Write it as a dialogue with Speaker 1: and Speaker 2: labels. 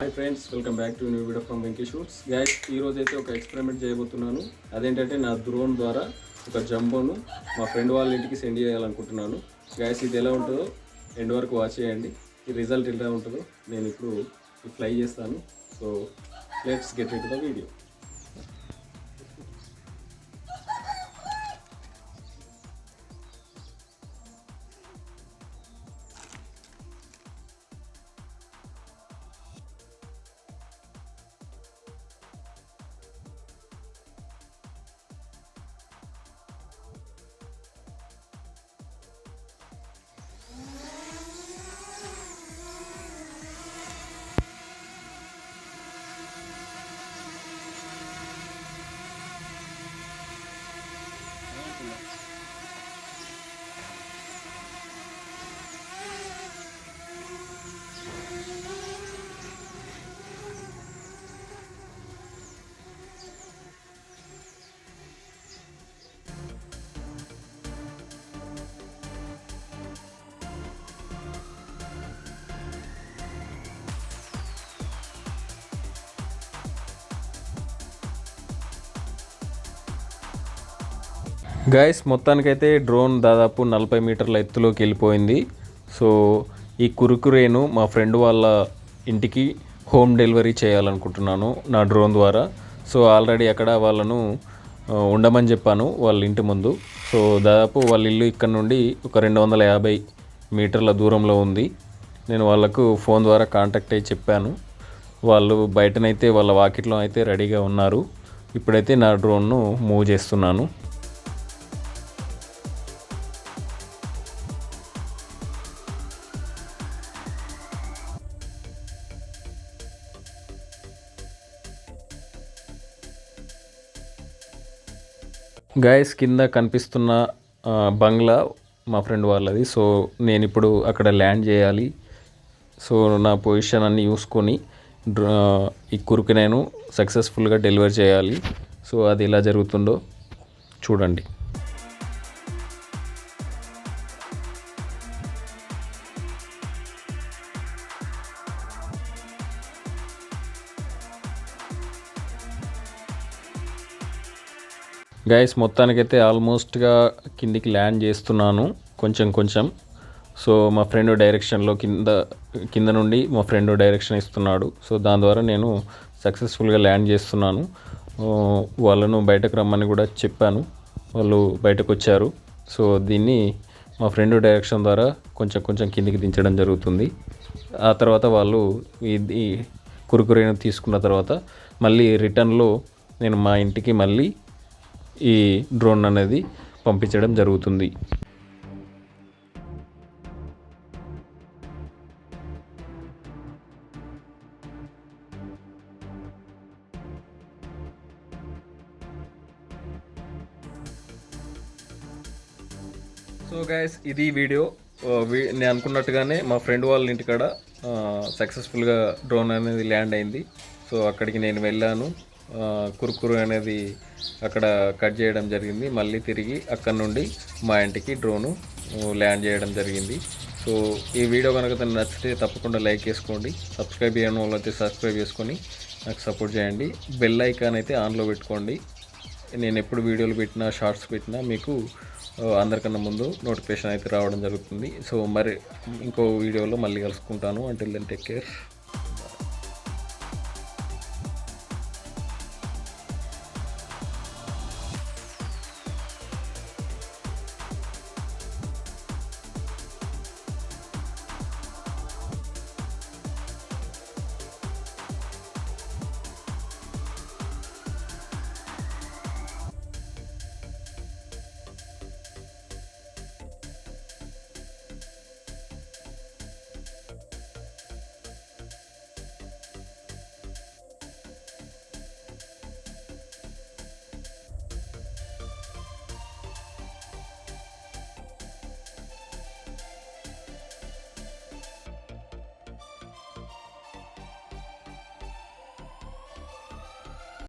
Speaker 1: Hi friends, welcome back to new video from VenkyShoot. Guys, ఈరోజు అయితే ఒక experiment చేయబోతున్నాను. అదేంటంటే నా డ్రోన్ ద్వారా ఒక జంబోను మా ఫ్రెండ్ వాళ్ళ ఇంటికి సెండ్ చేయాలనుకుంటున్నాను. గైస్, ఇది ఎలా ఉంటుందో ఎండ్ వరకు వాచ్ చేయండి. ఈ రిజల్ట్ ఎలా ఉంటుందో నేను ఇప్పుడు ఫ్లై చేస్తాను. So let's get in to the video. Guys, మొత్తానికైతే డ్రోన్ దాదాపు 40 మీటర్ల ఎత్తులోకి వెళ్ళిపోయింది. సో ఈ కురుకురేను మా ఫ్రెండ్ వాళ్ళ ఇంటికి హోమ్ డెలివరీ చేయాలనుకుంటున్నాను నా డ్రోన్ ద్వారా. సో ఆల్రెడీ అక్కడ వాళ్ళను ఉండమని చెప్పాను వాళ్ళ ఇంటి ముందు. సో దాదాపు వాళ్ళ ఇల్లు ఇక్కడ నుండి ఒక 250 మీటర్ల దూరంలో ఉంది. నేను వాళ్ళకు ఫోన్ ద్వారా కాంటాక్ట్ అయ్యి చెప్పాను. వాళ్ళు బయటనైతే వాళ్ళ వాకిట్లో అయితే రెడీగా ఉన్నారు. ఇప్పుడైతే నా డ్రోన్ను మూవ్ చేస్తున్నాను. గైస్, కింద కనిపిస్తున్న బంగ్లా మా ఫ్రెండ్ వాళ్ళది. సో నేను ఇప్పుడు అక్కడ ల్యాండ్ చేయాలి. సో నా పొజిషన్ అన్నీ చూసుకొని ఈ కురుకు నేను సక్సెస్ఫుల్గా డెలివర్ చేయాలి. సో అది ఎలా జరుగుతుందో చూడండి. గైస్, మొత్తానికైతే ఆల్మోస్ట్గా కిందికి ల్యాండ్ చేస్తున్నాను కొంచెం. సో మా ఫ్రెండ్ డైరెక్షన్లో కింద నుండి మా ఫ్రెండ్ డైరెక్షన్ ఇస్తున్నాడు. సో దాని ద్వారా నేను సక్సెస్ఫుల్గా ల్యాండ్ చేస్తున్నాను. వాళ్ళను బయటకు రమ్మని కూడా చెప్పాను. వాళ్ళు బయటకు వచ్చారు. సో దీన్ని మా ఫ్రెండ్ డైరెక్షన్ ద్వారా కొంచెం కిందికి దించడం జరుగుతుంది. ఆ తర్వాత వాళ్ళు ఈ కురుకురేను తీసుకున్న తర్వాత మళ్ళీ రిటర్న్లో నేను మా ఇంటికి మళ్ళీ ఈ డ్రోన్ అనేది పంపించడం జరుగుతుంది. సో గైస్, ఇది వీడియో. నేను అనుకున్నట్టుగానే మా ఫ్రెండ్ వాళ్ళ ఇంటికాడ సక్సెస్ఫుల్గా డ్రోన్ అనేది ల్యాండ్ అయింది. సో అక్కడికి నేను వెళ్ళాను. కురుకురు అనేది అక్కడ కట్ చేయడం జరిగింది. మళ్ళీ తిరిగి అక్కడ నుండి మా ఇంటికి డ్రోను ల్యాండ్ చేయడం జరిగింది. సో ఈ వీడియో కనుక నచ్చితే తప్పకుండా లైక్ చేసుకోండి. సబ్స్క్రైబ్ చేయడం వల్ల అయితే సబ్స్క్రైబ్ చేసుకొని నాకు సపోర్ట్ చేయండి. బెల్ ఐకాన్ అయితే ఆన్లో పెట్టుకోండి. నేను ఎప్పుడు వీడియోలు పెట్టినా షార్ట్స్ పెట్టినా మీకు అందరికన్నా ముందు నోటిఫికేషన్ అయితే రావడం జరుగుతుంది. సో మరి ఇంకో వీడియోలో మళ్ళీ కలుసుకుంటాను. Until then take care.